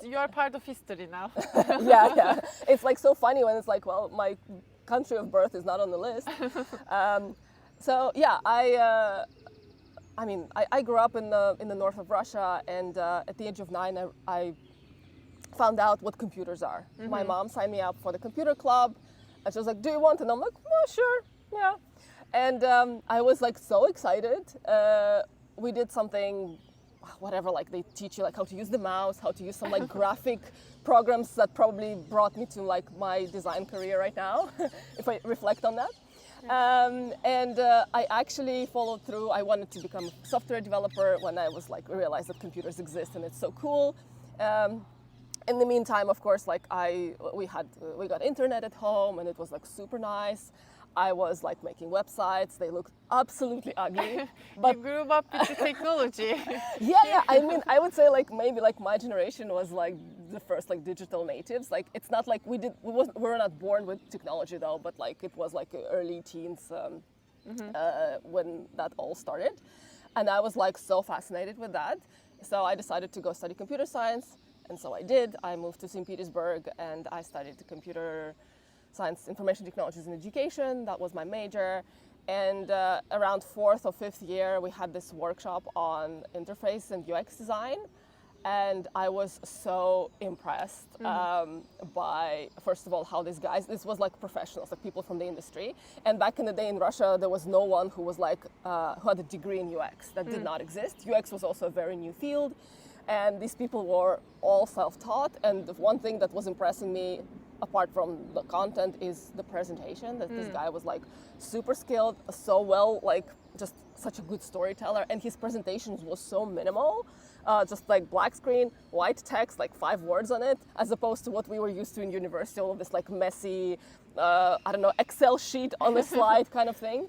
you are part of history now. Yeah. It's like so funny when it's like, well, my country of birth is not on the list. So yeah, I grew up in the north of Russia, and at the age of 9, I found out what computers are. My mom signed me up for the computer club, and she was like, "Do you want?" And I'm like, "Oh, sure, yeah." And I was like so excited. We did something, whatever, like they teach you like how to use the mouse, how to use some like graphic programs that probably brought me to like my design career right now, if I reflect on that. I actually followed through. I wanted to become a software developer when I was like realized that computers exist and it's so cool. In the meantime, of course, like we got internet at home and it was like super nice. I was like making websites. They looked absolutely ugly. But you grew up with the technology. Yeah. I mean, I would say like maybe like my generation was like the first like digital natives. Like it's not like we were not born with technology though, but like it was like early teens when that all started. And I was like so fascinated with that. So I decided to go study computer science. And so I did. I moved to St. Petersburg and I studied computer science, information technologies and education. That was my major. And around 4th or 5th year, we had this workshop on interface and UX design. And I was so impressed by, first of all, how these guys, this was like professionals, like people from the industry. And back in the day in Russia, there was no one who was like, who had a degree in UX. That did not exist. UX was also a very new field. And these people were all self-taught. And the one thing that was impressing me, apart from the content, is the presentation. That this guy was like super skilled, so well, like just such a good storyteller. And his presentations was so minimal, just like black screen, white text, like 5 words on it, as opposed to what we were used to in university, all of this like messy, Excel sheet on the slide kind of thing.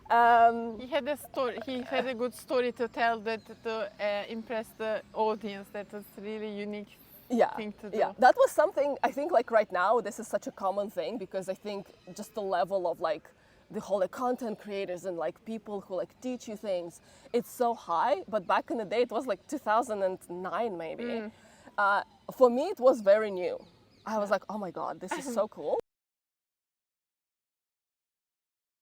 He had a story. He had a good story to tell that to impress the audience. That was really unique thing to do. Yeah, that was something I think like right now this is such a common thing because I think just the level of like the whole like content creators and like people who like teach you things, it's so high. But back in the day, it was like 2009 maybe. For me, it was very new. I was like, oh my God, this is so cool.